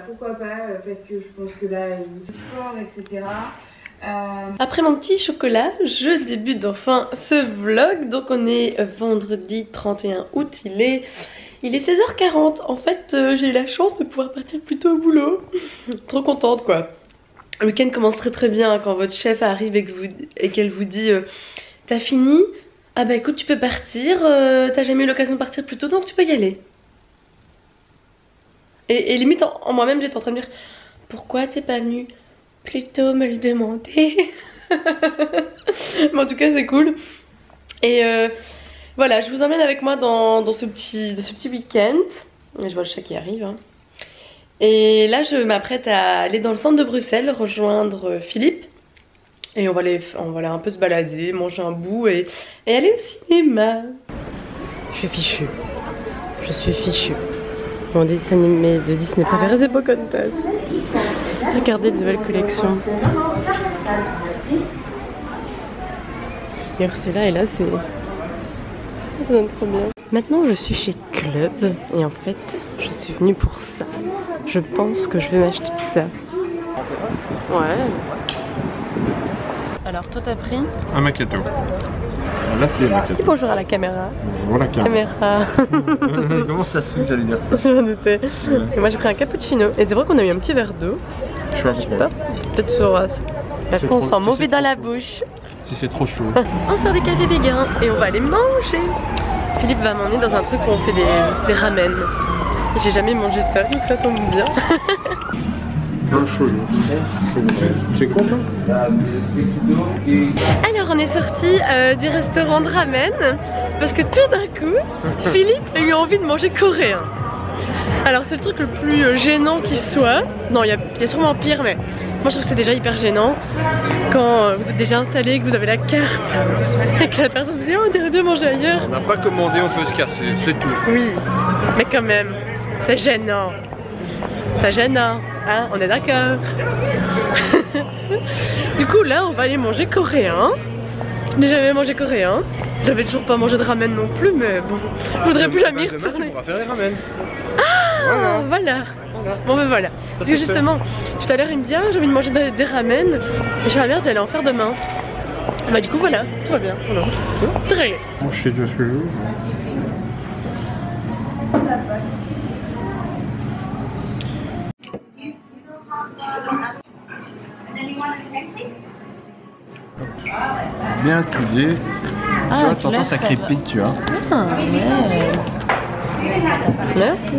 Pourquoi pas, parce que je pense que là, il y a du sport, etc. Après mon petit chocolat, je débute enfin ce vlog. Donc on est vendredi 31 août, il est 16h40. En fait, j'ai eu la chance de pouvoir partir plus tôt au boulot. Trop contente quoi. Le week-end commence très bien quand votre chef arrive et qu'elle vous dit t'as fini? Ah bah écoute, tu peux partir, t'as jamais eu l'occasion de partir plus tôt donc tu peux y aller. Et limite en moi-même j'étais en train de me dire pourquoi t'es pas venue plutôt me le demander. Mais en tout cas c'est cool. Et voilà, je vous emmène avec moi dans ce petit week-end. Je vois le chat qui arrive hein. Et là je m'apprête à aller dans le centre de Bruxelles rejoindre Philippe. Et on va aller un peu se balader, manger un bout et aller au cinéma. Je suis fichue. Je suis fichue. Mon dessin animé de Disney préféré c'est Pocahontas. Regardez les nouvelles collections. Et Ursula est là, ça donne trop bien. Maintenant je suis chez Club et en fait je suis venue pour ça. Je pense que je vais m'acheter ça. Ouais. Alors toi t'as pris un macchiato. Là tu es macchiato. Dis bonjour à la caméra. Bonjour la caméra. Comment ça se fait que j'allais dire ça? Je m'en doutais. Et moi j'ai pris un cappuccino. Et c'est vrai qu'on a eu un petit verre d'eau. Je sais pas pourquoi. Peut-être sur parce qu'on sent mauvais dans la bouche. Si c'est trop chaud. On sort des cafés végains et on va aller manger. Philippe va m'emmener dans un truc où on fait des ramen. J'ai jamais mangé ça donc ça tombe bien. Un chaud. C'est quoi ça? Alors on est sorti du restaurant de ramen parce que tout d'un coup Philippe a eu envie de manger coréen. Alors c'est le truc le plus gênant qui soit. Non, il y a sûrement pire, mais moi je trouve que c'est déjà hyper gênant quand vous êtes déjà installé, que vous avez la carte et que la personne vous dit oh on dirait bien manger ailleurs. On n'a pas commandé, on peut se casser, c'est tout. Oui, mais quand même, c'est gênant. C'est gênant, hein, on est d'accord. Du coup là on va aller manger coréen. Je n'ai jamais mangé coréen. J'avais toujours pas mangé de ramen non plus, mais bon, je voudrais plus jamais y retourner. Tu pourras faire les ramen. Ah voilà. Bon ben voilà. Parce que justement, tout à l'heure il me dit ah j'ai envie de manger des ramen. Et j'aimerais bien d'aller en faire demain. Bah du coup voilà, tout va bien. Voilà. C'est réglé. Je sais déjà ce que je veux. Bien étudié. Ah, tu vois, t'entends ça crépite, tu vois. Ah ouais. Merci.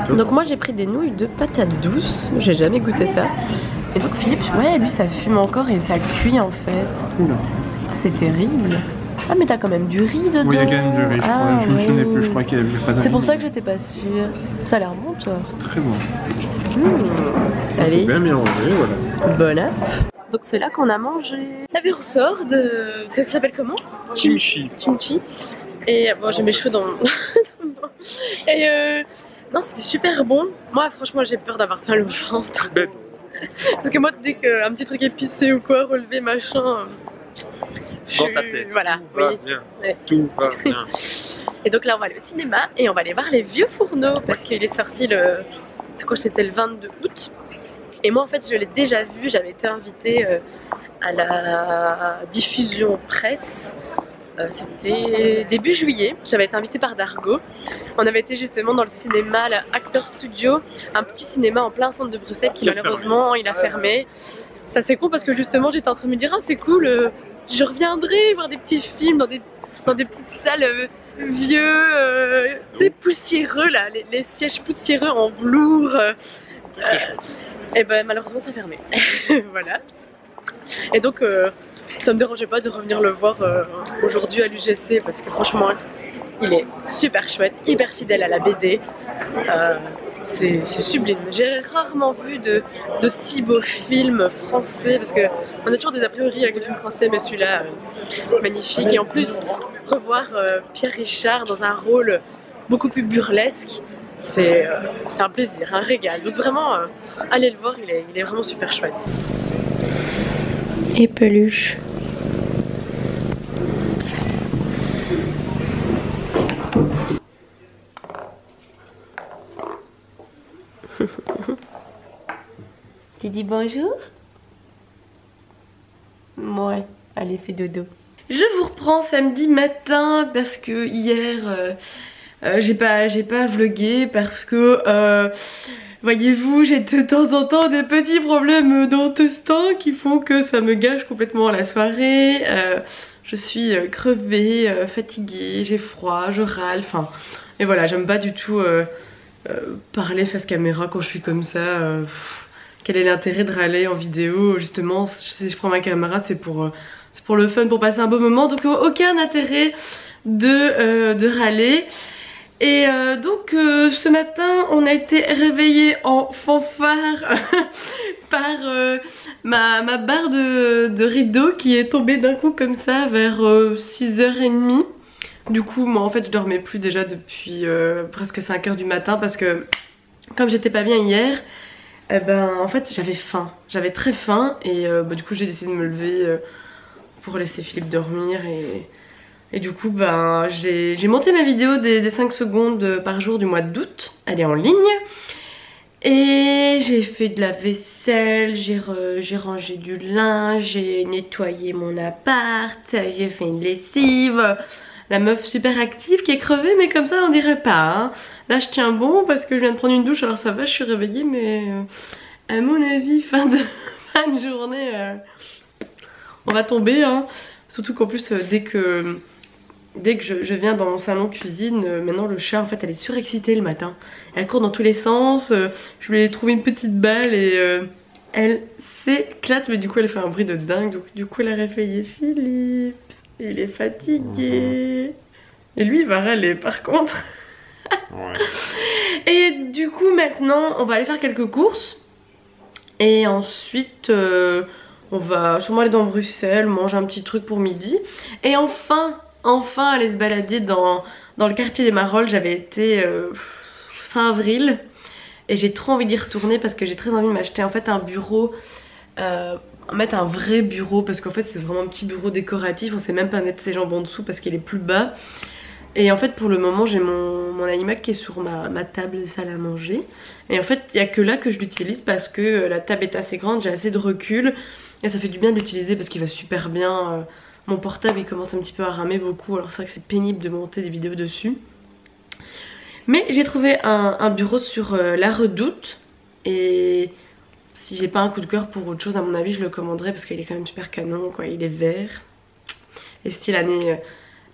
Donc moi j'ai pris des nouilles de patates douces. J'ai jamais goûté ça. Et donc Philippe, ouais lui ça fume encore et ça cuit en fait. Oula. Ah, c'est terrible. Ah mais t'as quand même du riz dedans. Oui, il y a quand même du riz, je me souvenais plus, je crois qu'il y avait pas. C'est pour ça que j'étais pas sûre. Ça a l'air bon toi. C'est très bon. Allez. Faut bien mélanger, voilà. Bon app. Donc c'est là qu'on a mangé. La vie ressort de... Ça s'appelle comment? Kimchi. Kimchi. Et bon j'ai mes cheveux dans... Et non c'était super bon. Moi franchement j'ai peur d'avoir plein le ventre. Bête. Parce que moi dès qu'un petit truc épicé ou quoi, relevé machin... Dans ta tête. Voilà, Tout va oui. bien. Ouais. Tout va bien. Et donc là on va aller au cinéma et on va aller voir Les Vieux Fourneaux parce qu'il est sorti le... C'est quoi, c'était le 22 août. Et moi en fait je l'ai déjà vu, j'avais été invitée à la diffusion presse. C'était début juillet, j'avais été invitée par Dargo. On avait été justement dans le cinéma, l'Acteur Studio, un petit cinéma en plein centre de Bruxelles qui malheureusement il a fermé. Ça c'est con parce que justement j'étais en train de me dire ah c'est cool, je reviendrai voir des petits films dans des petites salles vieux, poussiéreux là, les sièges poussiéreux en velours. Et ben malheureusement ça a fermé. Voilà. Et donc ça me dérangeait pas de revenir le voir aujourd'hui à l'UGC parce que franchement il est super chouette, hyper fidèle à la BD. C'est sublime. J'ai rarement vu de si beaux films français parce que on a toujours des a priori avec les films français, mais celui-là magnifique. Et en plus revoir Pierre Richard dans un rôle beaucoup plus burlesque, c'est un plaisir, un régal. Donc vraiment allez le voir, il est vraiment super chouette. Et peluche. Tu dis bonjour? Ouais, allez, fais dodo. Je vous reprends samedi matin parce que hier j'ai pas vlogué parce que voyez-vous, j'ai de temps en temps des petits problèmes d'intestin qui font que ça me gâche complètement la soirée. Je suis crevée, fatiguée, j'ai froid, je râle, enfin... Et voilà, j'aime pas du tout parler face caméra quand je suis comme ça. Quel est l'intérêt de râler en vidéo? Justement, si je prends ma caméra, c'est pour le fun, pour passer un beau moment. Donc aucun intérêt de râler. Et donc ce matin on a été réveillé en fanfare par ma barre de rideau qui est tombée d'un coup comme ça vers 6h30. Du coup moi en fait je dormais plus déjà depuis presque 5h du matin parce que comme j'étais pas bien hier, en fait j'avais faim, j'avais très faim et du coup j'ai décidé de me lever pour laisser Philippe dormir et du coup j'ai monté ma vidéo des 5 secondes par jour du mois d'août, elle est en ligne. Et j'ai fait de la vaisselle, j'ai rangé du linge, j'ai nettoyé mon appart, j'ai fait une lessive. La meuf super active qui est crevée mais comme ça on dirait pas hein. Là je tiens bon parce que je viens de prendre une douche, alors ça va, je suis réveillée mais à mon avis fin de journée on va tomber hein. Surtout qu'en plus dès que je viens dans mon salon cuisine, maintenant le chat en fait elle est surexcitée le matin. Elle court dans tous les sens, je lui ai trouvé une petite balle et elle s'éclate mais du coup elle fait un bruit de dingue. Donc du coup elle a réveillé Philippe, il est fatigué. Et lui il va râler par contre. Ouais. Et du coup maintenant on va aller faire quelques courses. Et ensuite on va sûrement aller dans Bruxelles, manger un petit truc pour midi. Et enfin aller se balader dans le quartier des Marolles. J'avais été fin avril et j'ai trop envie d'y retourner parce que j'ai très envie de m'acheter en fait un bureau, mettre un vrai bureau parce qu'en fait c'est vraiment un petit bureau décoratif, on sait même pas mettre ses jambes en dessous parce qu'il est plus bas. Et en fait pour le moment j'ai mon iMac qui est sur ma table de salle à manger et en fait il n'y a que là que je l'utilise parce que la table est assez grande, j'ai assez de recul et ça fait du bien de l'utiliser parce qu'il va super bien. Mon portable il commence un petit peu à ramer beaucoup, alors c'est vrai que c'est pénible de monter des vidéos dessus. Mais j'ai trouvé un bureau sur la Redoute et si j'ai pas un coup de cœur pour autre chose à mon avis je le commanderai parce qu'il est quand même super canon quoi, il est vert et style années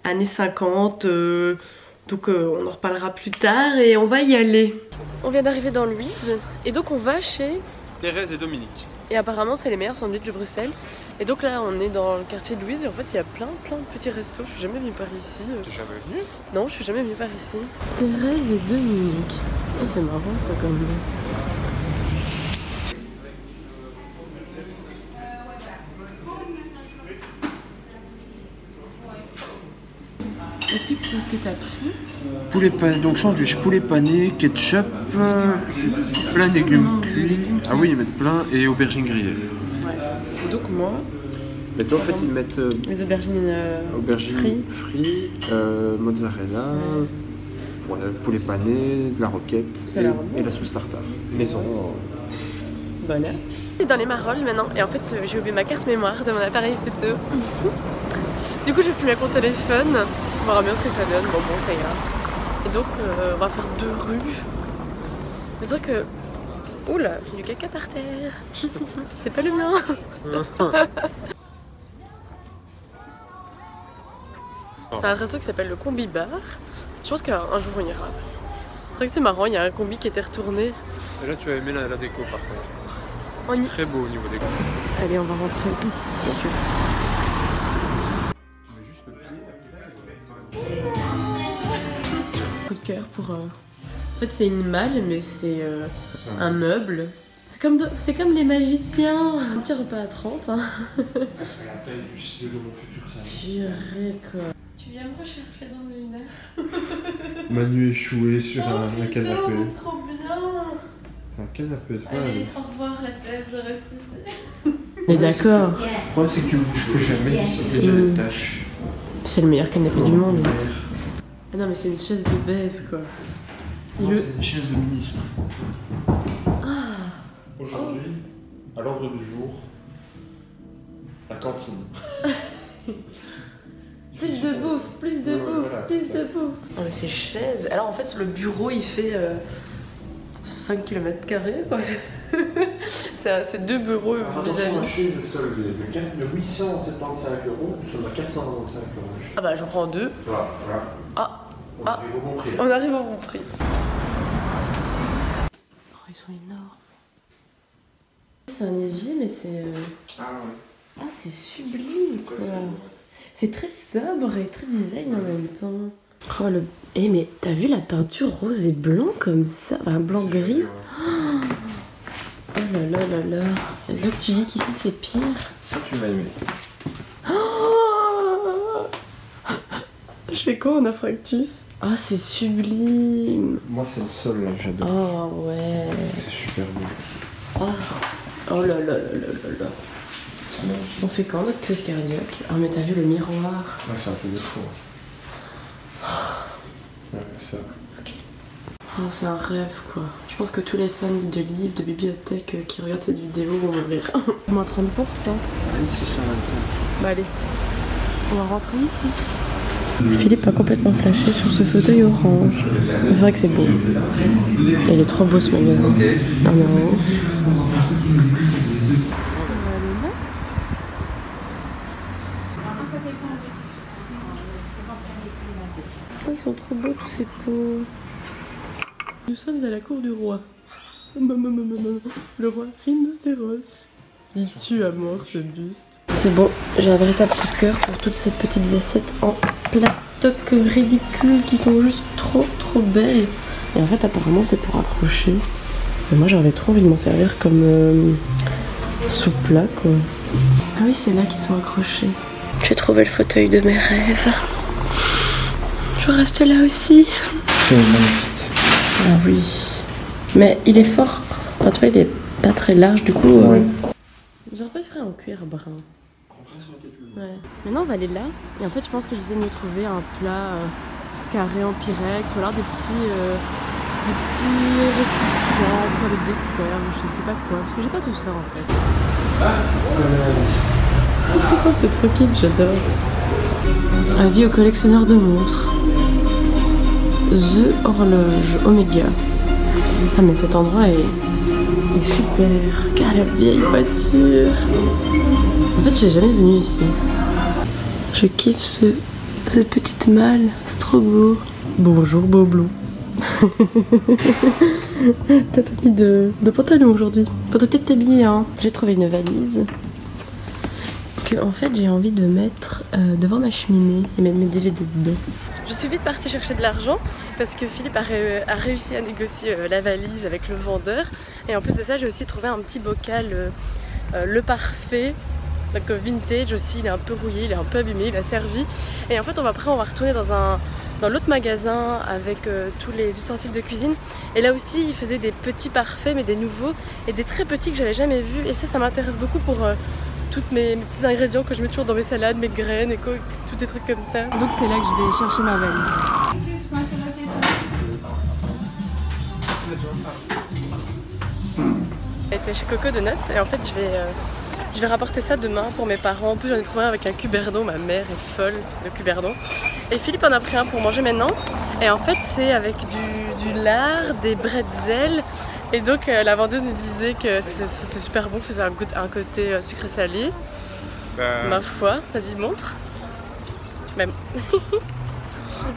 50 donc on en reparlera plus tard et on va y aller. On vient d'arriver dans Louise et donc on va chez Thérèse et Dominique. et apparemment c'est les meilleurs sandwichs de Bruxelles. Et donc là on est dans le quartier de Louise et en fait il y a plein de petits restos. Je suis jamais venue par ici. T'es jamais venue? Non, je suis jamais venue par ici. Thérèse et Dominique. Ça c'est marrant ça comme nom. Explique ce que t'as pris. Poulet pané, donc sandwich, poulet pané, ketchup, plein de légumes cuits. Ah oui, ils mettent plein et aubergines grillées. Ouais. Et donc moi, Mais toi en fait ils mettent les aubergines aubergines frites, mozzarella, poulet pané, de la roquette et la sauce tartare. Maison. Voilà. Je suis dans les Marolles maintenant et en fait j'ai oublié ma carte mémoire de mon appareil photo. Du coup j'ai pris mon téléphone, on verra bien ce que ça donne, bon ça ira. Et donc on va faire 2 rues. Mais c'est vrai que... Oula, il y a du caca par terre. C'est pas le mien. Un resto qui s'appelle le Combi Bar. Je pense qu'un jour on ira. C'est vrai que c'est marrant, il y a un combi qui était retourné. Et là tu as aimé la déco par contre. C'est très beau au niveau déco. Allez, on va rentrer ici. Coup de cœur pour... En fait c'est une malle mais c'est un meuble. C'est comme les magiciens. Un petit repas à 30 hein. Purée quoi. Tu viens me rechercher dans une heure. Manu échoué sur un canapé. C'est trop bien. C'est un canapé, c'est pas Allez, au revoir la terre, je reste ici. On est d'accord. Le problème c'est que tu bouges plus jamais, c'est déjà des tâches. C'est le meilleur canapé du monde. Ah non mais c'est une chaise de baisse quoi. Non, c'est une chaise de ministre. Ah à l'ordre du jour, la cantine. Plus de bouffe, plus de bouffe, voilà, plus ça. de bouffe. Non mais ces chaises. Alors en fait le bureau il fait 5 km² quoi. C'est 2 bureaux vis-à-vis. La chaise est soldée de 875 €, nous sommes à 425 €. Ah bah j'en prends 2. Voilà. Ah, On arrive au bon prix. on arrive au bon prix. Oh ils sont énormes. C'est un évier mais c'est... Ah ouais. Ah c'est sublime quoi. C'est très sobre et très design en même temps. Oh le... Eh mais t'as vu la peinture rose et blanc comme ça? Enfin blanc-gris. Oh là là là là. Et donc tu dis qu'ici c'est pire. Ça tu vas aimer. Oh je fais quoi en infractus? Ah c'est sublime. Moi c'est le sol là que j'adore. Oh ouais. C'est super beau. Oh là là là là là là. C'est magnifique. On fait quand notre crise cardiaque? Ah mais t'as vu le miroir? Ouais, c'est un peu de fou. Ouais, ça. Oh, c'est un rêve quoi. Je pense que tous les fans de livres, de bibliothèques qui regardent cette vidéo vont mourir. Moins 30%. Ici sur 25. Bah allez, on va rentrer ici. Philippe a complètement flashé sur ce fauteuil orange. C'est vrai que c'est beau. Il est trop beau ce magasin. Ah non. On va aller là. Oh, ils sont trop beaux tous ces pots. Nous sommes à la cour du roi. Le roi Rhinocéros. Il tue à mort ce buste. C'est bon, j'ai un véritable coup de cœur pour toutes ces petites assiettes en plastoc ridicule qui sont juste trop belles. Et en fait apparemment c'est pour accrocher. Mais moi j'avais trop envie de m'en servir comme sous plat quoi. Ah oui c'est là qu'ils sont accrochés. J'ai trouvé le fauteuil de mes rêves. Je reste là aussi. C'est magnifique. Ah oui. Mais il est fort. Enfin tu vois il est pas très large du coup. J'aurais préféré en cuir brun. Ouais. Maintenant on va aller là. Et en fait je pense que j'essaie de me trouver un plat carré en pyrex ou alors des petits récipients pour des desserts ou je sais pas quoi. Parce que j'ai pas tout ça en fait. Oh, c'est trop kitsch, j'adore. Avis aux collectionneurs de montres. The Horloge Omega. Ah mais cet endroit est super. Regarde la vieille voiture. En fait j'ai jamais venu ici. Je kiffe cette petite malle. C'est trop beau. Bonjour Boblou. T'as pas mis de pantalon aujourd'hui. Faudrait peut-être t'habiller hein. J'ai trouvé une valise que en fait j'ai envie de mettre devant ma cheminée et mettre mes DVD dedans. Je suis vite partie chercher de l'argent parce que Philippe a réussi à négocier la valise avec le vendeur. Et en plus de ça, j'ai aussi trouvé un petit bocal, le parfait, donc vintage aussi. Il est un peu rouillé, il est un peu abîmé, il a servi. Et en fait, après, on va retourner dans l'autre magasin avec tous les ustensiles de cuisine. Et là aussi, il faisait des petits parfaits, mais des nouveaux et des très petits que j'avais jamais vus. Et ça m'intéresse beaucoup pour tous mes petits ingrédients que je mets toujours dans mes salades, mes graines et tous des trucs comme ça. Donc c'est là que je vais chercher ma valise. J'étais chez Coco Donuts et en fait je vais rapporter ça demain pour mes parents. En plus j'en ai trouvé un avec un cuberdon, ma mère est folle de cuberdon. Et Philippe en a pris un pour manger maintenant. Et en fait c'est avec du lard, des bretzels. Et donc la vendeuse nous disait que c'était super bon, que c'était un côté sucré-salé. Ma foi, vas-y montre. Même.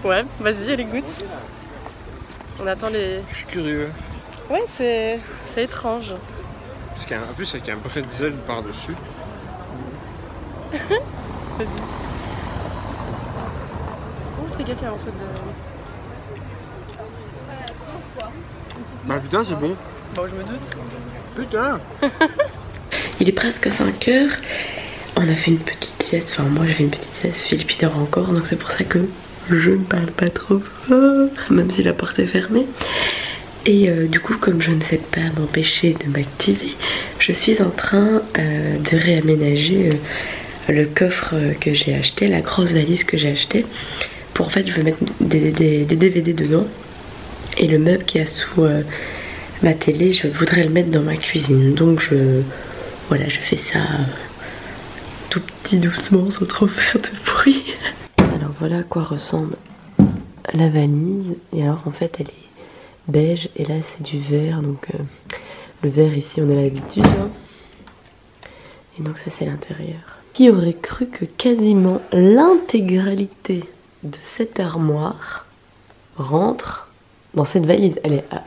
Ouais, vas-y, allez goûte. On attend les... Je suis curieux. Ouais, c'est étrange. Parce qu'en plus avec un bretzel par-dessus. Vas-y. Oh, fais gaffe, il y a un morceau de... Bah putain c'est bon. Bon, je me doute. Putain. Il est presque 5 h. On a fait une petite sieste. Enfin, moi j'ai fait une petite sieste. Philippe il dort encore. Donc c'est pour ça que je ne parle pas trop fort. Même si la porte est fermée. Et du coup, comme je ne sais pas m'empêcher de m'activer, je suis en train de réaménager le coffre que j'ai acheté. La grosse valise que j'ai acheté. Pour en fait, je veux mettre des DVD dedans. Et le meuble qui est sous ma télé, je voudrais le mettre dans ma cuisine. Donc je Voilà, je fais ça tout petit doucement sans trop faire de bruit. Alors voilà à quoi ressemble la valise. Et alors en fait elle est beige et là c'est du vert. Donc le vert ici on a l'habitude. Hein. Et donc ça c'est l'intérieur. Qui aurait cru que quasiment l'intégralité de cette armoire rentre dans cette valise. Elle est à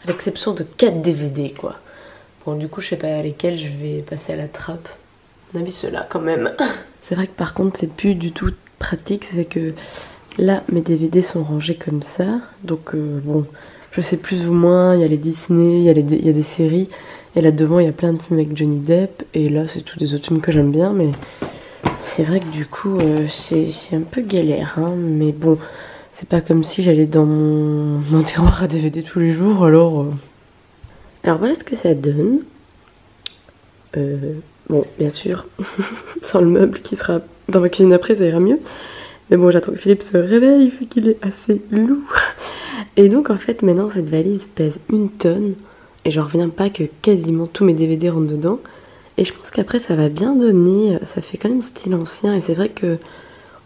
l'exception de 4 DVD quoi. Bon du coup je sais pas lesquels je vais passer à la trappe. À mon avis ceux-là quand même. C'est vrai que par contre c'est plus du tout pratique. C'est que là mes DVD sont rangés comme ça. Donc bon je sais plus ou moins. Il y a les Disney, il y a des séries. Et là devant il y a plein de films avec Johnny Depp. Et là c'est tous des autres films que j'aime bien. Mais c'est vrai que du coup c'est un peu galère hein. Mais bon c'est pas comme si j'allais dans mon tiroir à DVD tous les jours. Alors voilà ce que ça donne. Bon bien sûr sans le meuble qui sera dans ma cuisine après ça ira mieux. Mais bon j'attends que Philippe se réveille vu qu'il est assez lourd. Et donc en fait maintenant cette valise pèse 1 tonne. Et j'en reviens pas que quasiment tous mes DVD rentrent dedans. Et je pense qu'après ça va bien donner. Ça fait quand même style ancien. Et c'est vrai que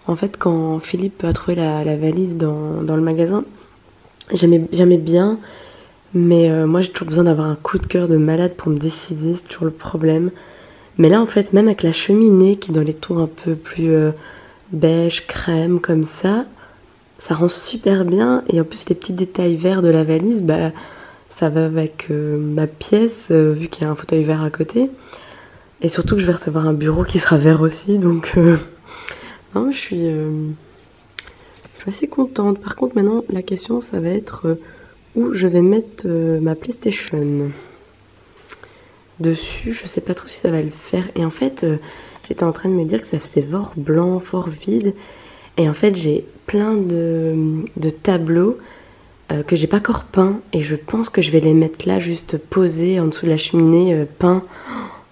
en fait quand Philippe a trouvé la valise dans le magasin, j'aimais bien. Mais moi j'ai toujours besoin d'avoir un coup de cœur de malade pour me décider. C'est toujours le problème. Mais là en fait même avec la cheminée qui est dans les tons un peu plus beige, crème comme ça rend super bien. Et en plus les petits détails verts de la valise, bah ça va avec ma pièce vu qu'il y a un fauteuil vert à côté. Et surtout que je vais recevoir un bureau qui sera vert aussi. Donc non, je suis assez contente. Par contre maintenant la question ça va être où je vais mettre ma PlayStation. Dessus, je sais pas trop si ça va le faire. Et en fait, j'étais en train de me dire que ça faisait fort blanc, fort vide. Et en fait, j'ai plein de tableaux que j'ai pas encore peints. Et je pense que je vais les mettre là, juste posés en dessous de la cheminée, peints.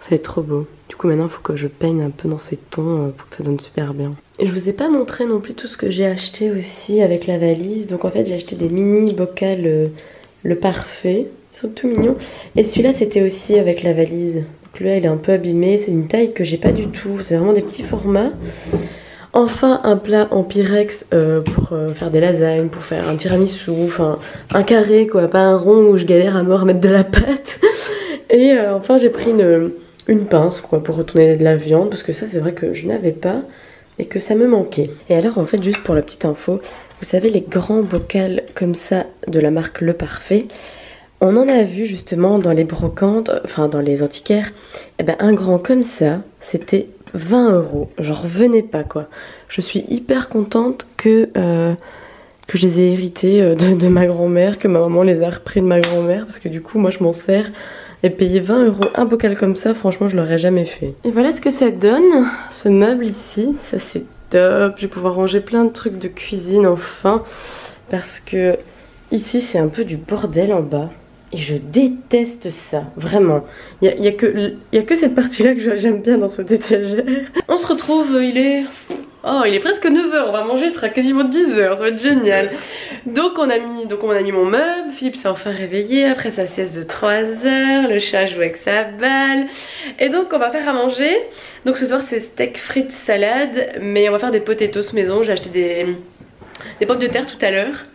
Ça va être trop beau. Du coup, maintenant, il faut que je peigne un peu dans ces tons pour que ça donne super bien. Et je vous ai pas montré non plus tout ce que j'ai acheté aussi avec la valise. Donc en fait, j'ai acheté des mini bocals le parfait. Ils sont tout mignons. Et celui-là c'était aussi avec la valise. Donc là il est un peu abîmé. C'est une taille que j'ai pas du tout. C'est vraiment des petits formats. Enfin un plat en pyrex pour faire des lasagnes, pour faire un tiramisu. Enfin un carré quoi, pas un rond où je galère à mort à mettre de la pâte. Et enfin j'ai pris une pince quoi pour retourner de la viande. Parce que ça c'est vrai que je n'avais pas. Et que ça me manquait. Et alors en fait juste pour la petite info. Vous savez les grands bocals comme ça de la marque Le Parfait. On en a vu justement dans les brocantes, enfin dans les antiquaires, et ben un grand comme ça, c'était 20 €. J'en revenais pas quoi. Je suis hyper contente que je les ai hérités de ma grand-mère, que ma maman les a repris de ma grand-mère, parce que du coup moi je m'en sers. Et payer 20 € un bocal comme ça, franchement je l'aurais jamais fait. Et voilà ce que ça donne, ce meuble ici, ça c'est top. Je vais pouvoir ranger plein de trucs de cuisine enfin, parce que ici c'est un peu du bordel en bas. Et je déteste ça, vraiment. Il y a que cette partie-là que j'aime bien dans cette étagère. On se retrouve, il est presque 9 h, on va manger, ce sera quasiment 10 h, ça va être génial. Donc on a mis mon meuble, Philippe s'est enfin réveillé après sa sieste de 3 h, le chat joue avec sa balle. Et donc on va faire à manger. Donc ce soir c'est steak, frites, salade, mais on va faire des potatoes maison. J'ai acheté des pommes de terre tout à l'heure.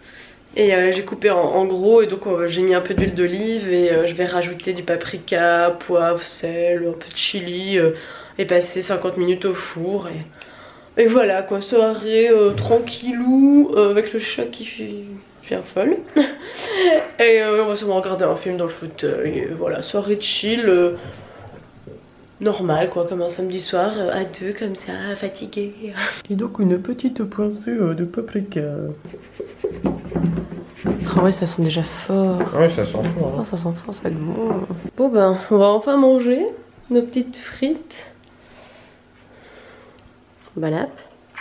Et j'ai coupé en gros et donc j'ai mis un peu d'huile d'olive et je vais rajouter du paprika, poivre, sel, un peu de chili et passer 50 minutes au four. Et voilà quoi, soirée tranquillou avec le chat qui fait folle. Et on va sûrement regarder un film dans le fauteuil. Et voilà, soirée chill, normal quoi, comme un samedi soir à deux comme ça, fatigué. Et donc une petite poincée de paprika. Ah ouais, ça sent déjà fort. Ouais, ça sent fort. Hein. Oh, ça sent fort, ça va être bon. Bon ben, on va enfin manger nos petites frites. Voilà.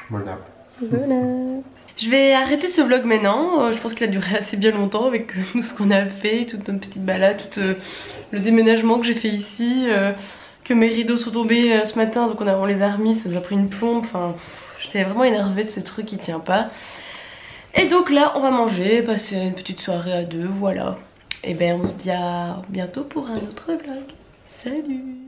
Voilà. Je vais arrêter ce vlog maintenant. Je pense qu'il a duré assez bien longtemps avec tout ce qu'on a fait, toute notre petite balade, tout le déménagement que j'ai fait ici. Que mes rideaux sont tombés ce matin, donc on les a remis, ça nous a pris une plombe. Enfin, j'étais vraiment énervée de ce truc qui tient pas. Et donc là on va manger, passer une petite soirée à deux, voilà. Et ben on se dit à bientôt pour un autre vlog. Salut!